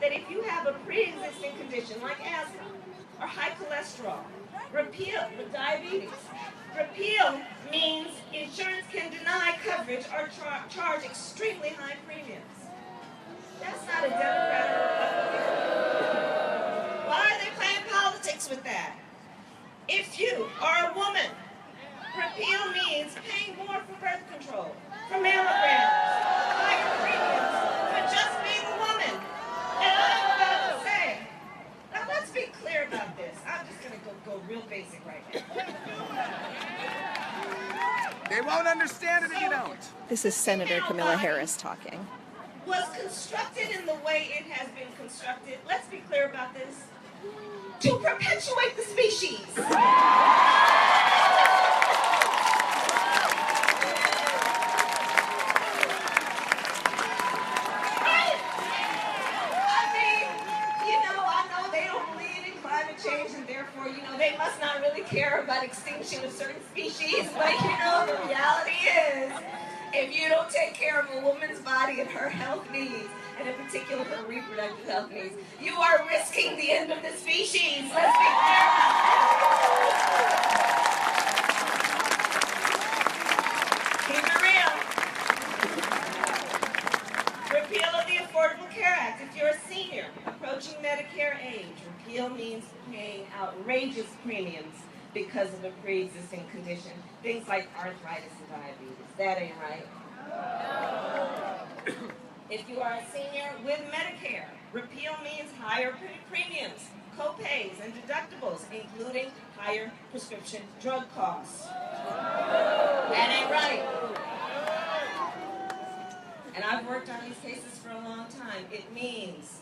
that if you have a pre-existing condition like asthma or high cholesterol, diabetes, repeal means insurance can deny coverage or charge extremely high premiums. That's not a Democrat or Republican. Why are they playing politics with that? If you are a woman, repeal means paying more for birth control, for mammograms, higher premiums, for just being a woman. And I'm about to say, now let's be clear about this. I'm just going to go real basic right now. They won't understand it if you don't. This is Senator Kamala Harris talking. Was constructed in the way it has been constructed, let's be clear about this, to perpetuate the species. They must not really care about extinction of certain species, but the reality is, if you don't take care of a woman's body and her health needs, and in particular her reproductive health needs, you are risking the end of the species. Let's be clear about that. Keep it real. Repeal of the Affordable Care Act. If you're a senior approaching Medicare age, repeal means paying outrageous premiums because of a pre-existing condition. Things like arthritis and diabetes. That ain't right. If you are a senior with Medicare, repeal means higher premiums, co-pays, and deductibles, including higher prescription drug costs. That ain't right. And I've worked on these cases for a long time. It means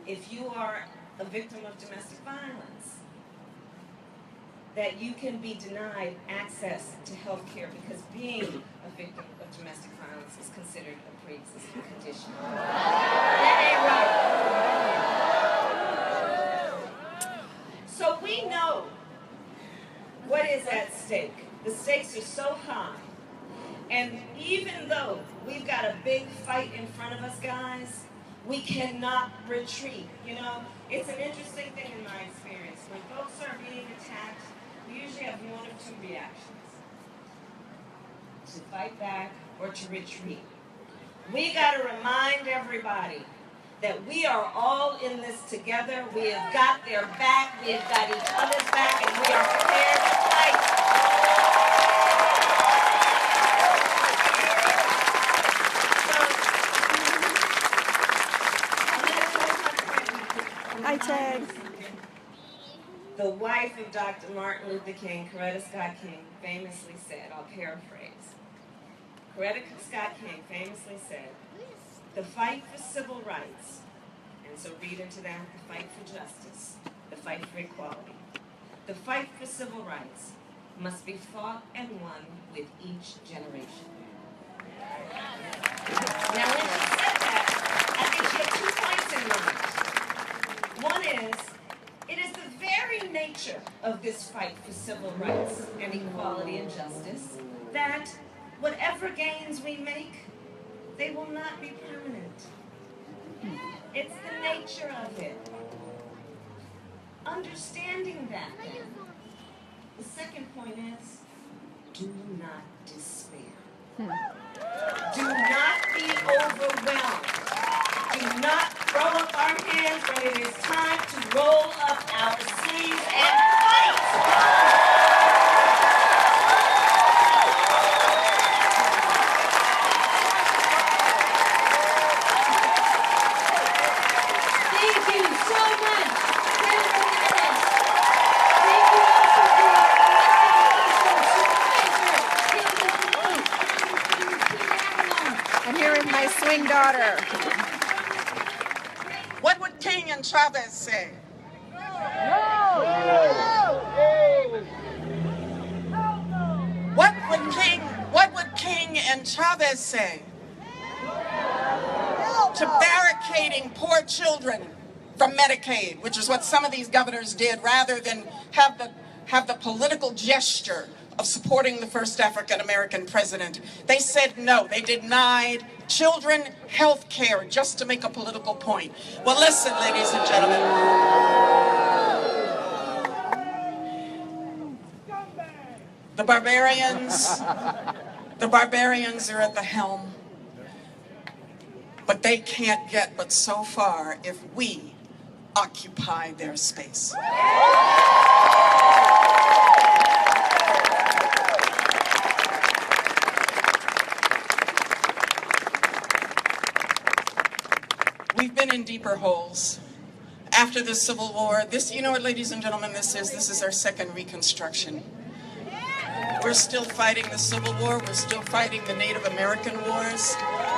if you are a victim of domestic violence, that you can be denied access to health care because being a victim of domestic violence is considered a pre-existing condition. That ain't right. So we know what is at stake. The stakes are so high. And even though we've got a big fight in front of us, guys, we cannot retreat. It's an interesting thing in my experience. When folks are being attacked, we usually have one of two reactions: to fight back or to retreat. We got to remind everybody that we are all in this together. We have got their back, we have got each other's back, and we are prepared to fight. Hi, Ted. The wife of Dr. Martin Luther King, Coretta Scott King, famously said, I'll paraphrase, Coretta Scott King famously said, the fight for civil rights, and so read into that, the fight for justice, the fight for equality, the fight for civil rights must be fought and won with each generation. Now, when she said that, I think she had 2 points in mind. One is, it is the very nature of this fight for civil rights and equality and justice that whatever gains we make, they will not be permanent. It's the nature of it. Understanding that, then, the second point is, do not despair. Do not be overwhelmed. Do not throw up our hands when it is time to roll up our sleeves and fight. Thank you so much, Senator Harris. I'm here with my swing daughter. What would King and Chavez say? What would King and Chavez say to barricading poor children from Medicaid, which is what some of these governors did, rather than have the political gesture of supporting the first African American president. They said no. They denied children health care just to make a political point. Well, listen, ladies and gentlemen. The barbarians are at the helm. But they can't get but so far if we occupy their space. We've been in deeper holes. After the Civil War, you know what, ladies and gentlemen, this is our second Reconstruction. We're still fighting the Civil War. We're still fighting the Native American wars.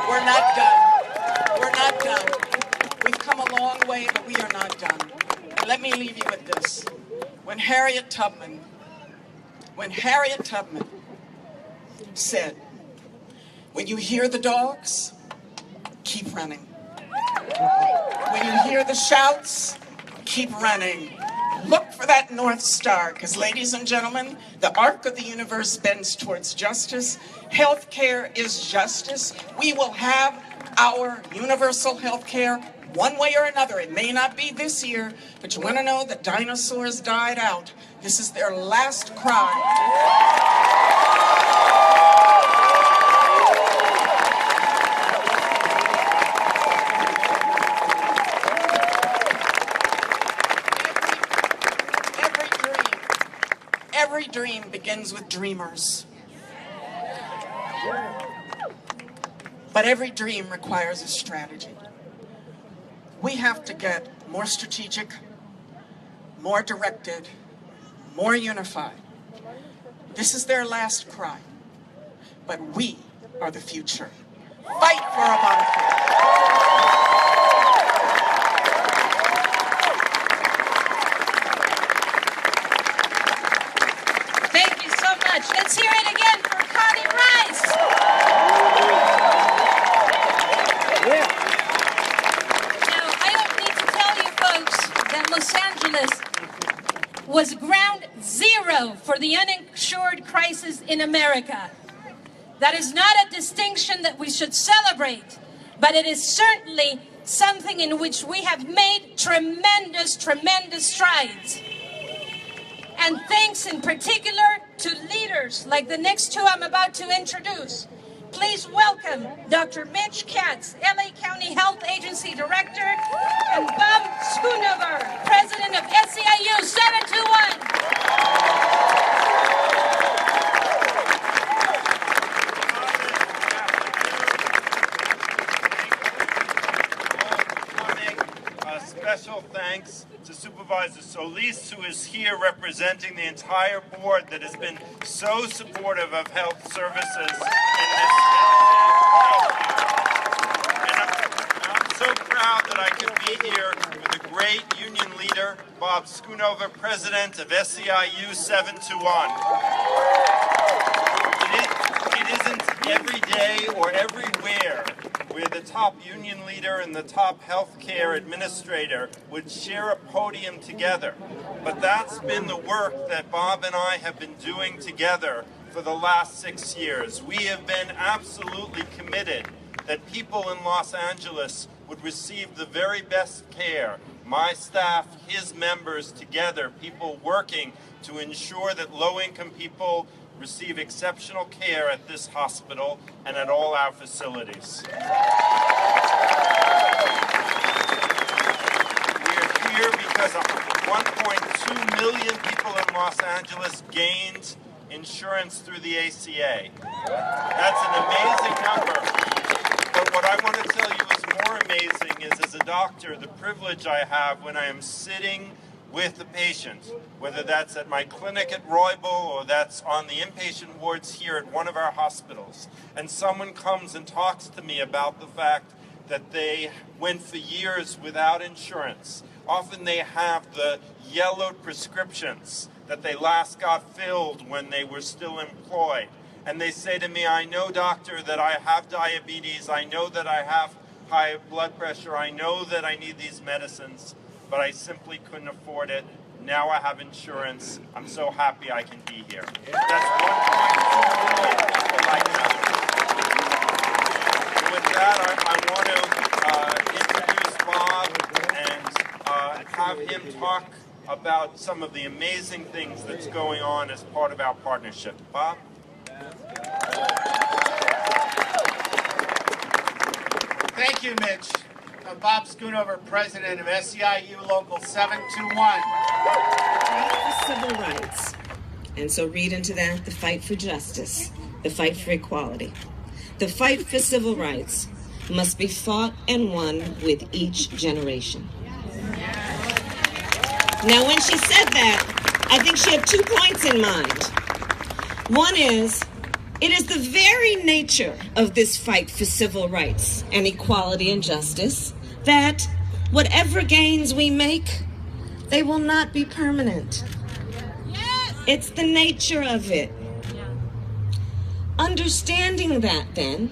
We're not done. We're not done. We've come a long way, but we are not done. And let me leave you with this. When Harriet Tubman said, "When you hear the dogs, keep running. When you hear the shouts, keep running. Look for that North Star, because, ladies and gentlemen, the arc of the universe bends towards justice. Healthcare is justice. We will have our universal healthcare one way or another. It may not be this year, but you want to know that dinosaurs died out. This is their last cry. Every dream begins with dreamers. But every dream requires a strategy. We have to get more strategic, more directed, more unified. This is their last cry. But we are the future. Fight for Obamacare. Let's hear it again for Connie Rice. Now, I don't need to tell you folks that Los Angeles was ground zero for the uninsured crisis in America. That is not a distinction that we should celebrate, but it is certainly something in which we have made tremendous, tremendous strides. And thanks in particular to leaders like the next two I'm about to introduce. Please welcome Dr. Mitch Katz, LA County Health Agency Director, and Bob Schoonover, President of SEIU 721. Special thanks to Supervisor Solis, who is here representing the entire board that has been so supportive of health services in this county. And I'm so proud that I could be here with a great union leader, Bob Schoonover, President of SEIU 721. It isn't every day or everywhere where the top union leader and the top healthcare administrator would share a podium together. But that's been the work that Bob and I have been doing together for the last 6 years. We have been absolutely committed that people in Los Angeles would receive the very best care. My staff, his members together, people working to ensure that low-income people receive exceptional care at this hospital and at all our facilities. We are here because 1.2 million people in Los Angeles gained insurance through the ACA. That's an amazing number. But what I want to tell you is more amazing is, as a doctor, the privilege I have when I am sitting with the patient, whether that's at my clinic at Roybal or that's on the inpatient wards here at one of our hospitals, and someone comes and talks to me about the fact that they went for years without insurance. Often they have the yellowed prescriptions that they last got filled when they were still employed. And they say to me, "I know, doctor, that I have diabetes, I know that I have high blood pressure, I know that I need these medicines, but I simply couldn't afford it, Now I have insurance. I'm so happy I can be here. That's 1.2 million people like that. And with that, I want to introduce Bob and have him talk about some of the amazing things that's going on as part of our partnership. Bob? Thank you, Mitch. I'm Bob Schoonover, president of SEIU Local 721. For civil rights. And so read into that the fight for justice, the fight for equality. The fight for civil rights must be fought and won with each generation. Now, when she said that, I think she had 2 points in mind. One is, it is the very nature of this fight for civil rights and equality and justice that whatever gains we make, they will not be permanent. Yes. It's the nature of it. Yeah. Understanding that, then,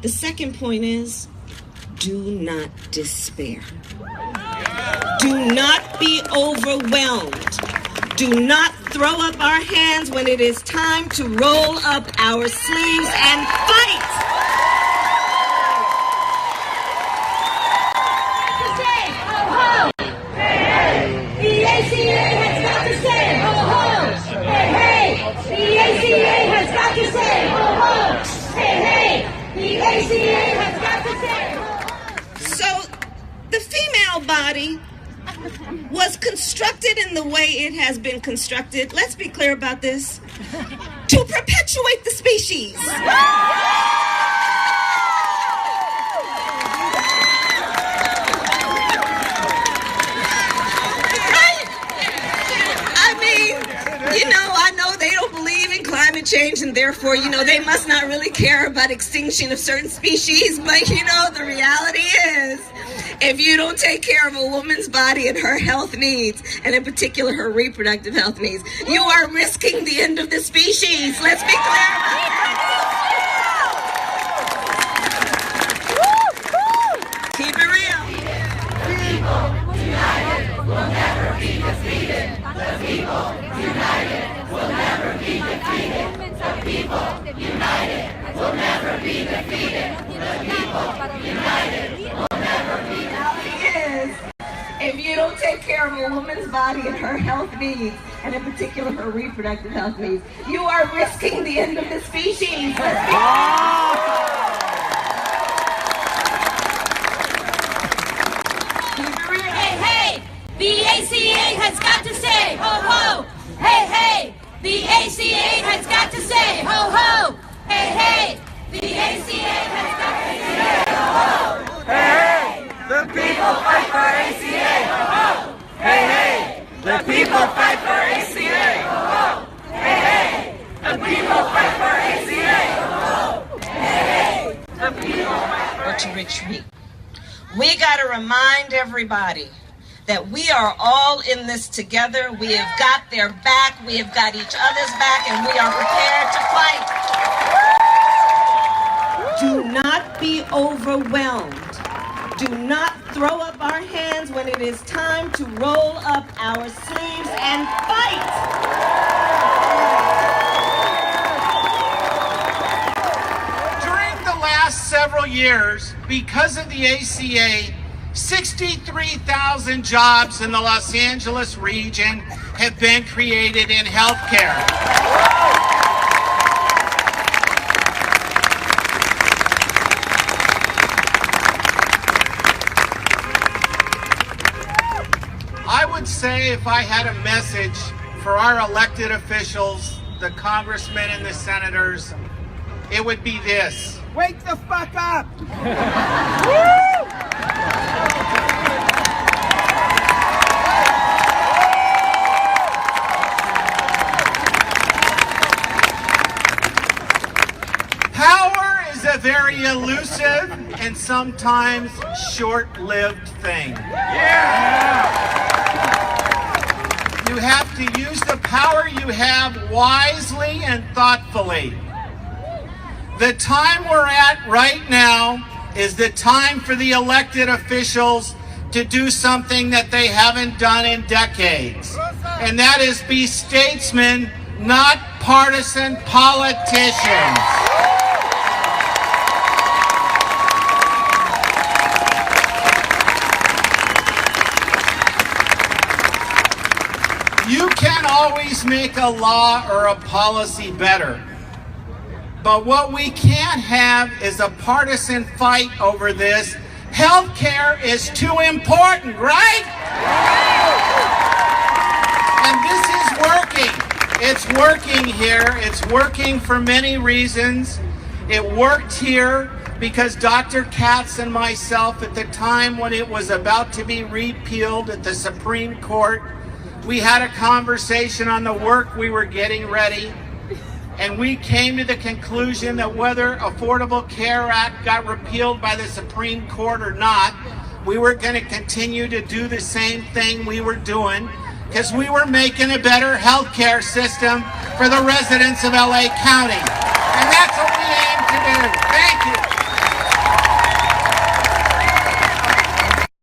the second point is, do not despair. Do not be overwhelmed. Do not throw up our hands when it is time to roll up our sleeves and fight. The ACA has got to say, ho ho! Hey hey! The ACA has got to say, ho ho! Hey hey! The ACA has got to say, ho ho! So, the female body was constructed in the way it has been constructed, let's be clear about this, to perpetuate the species. I know they don't believe in climate change, and therefore, they must not really care about extinction of certain species, but, the reality is, if you don't take care of a woman's body and her health needs, and in particular her reproductive health needs, you are risking the end of the species. Let's be clear about that. Keep it real. People united will never be defeated. The people united will never be defeated. The people united will never be defeated. The people united will never be defeated. If you don't take care of a woman's body and her health needs, and in particular her reproductive health needs, you are risking the end of the species. Hey, hey, the ACA has got to say, ho, ho. Hey, hey, the ACA has got to say, ho, ho. Hey, hey, the ACA has got to say, ho, ho. Hey, the people fight for ACA. Ho, ho. Hey, hey, the people fight for ACA. Ho, ho. Hey, hey, the people fight for ACA. Ho, ho. Hey, hey, the people fight for Or to retreat. We got to remind everybody that we are all in this together. We have got their back, we have got each other's back, and we are prepared to fight. Do not be overwhelmed. Do not throw up our hands when it is time to roll up our sleeves and fight. During the last several years, because of the ACA, 63,000 jobs in the Los Angeles region have been created in healthcare. I would say if I had a message for our elected officials, the congressmen and the senators, it would be this. Wake the fuck up! Power is a very elusive and sometimes short-lived thing. You have to use the power you have wisely and thoughtfully. The time we're at right now is the time for the elected officials to do something that they haven't done in decades, and that is be statesmen, not partisan politicians. You can always make a law or a policy better, but what we can't have is a partisan fight over this. Healthcare is too important, right? And this is working. It's working here. It's working for many reasons. It worked here because Dr. Katz and myself, at the time when it was about to be repealed at the Supreme Court, we had a conversation on the work we were getting ready, and we came to the conclusion that whether Affordable Care Act got repealed by the Supreme Court or not, we were going to continue to do the same thing we were doing, because we were making a better healthcare system for the residents of LA County.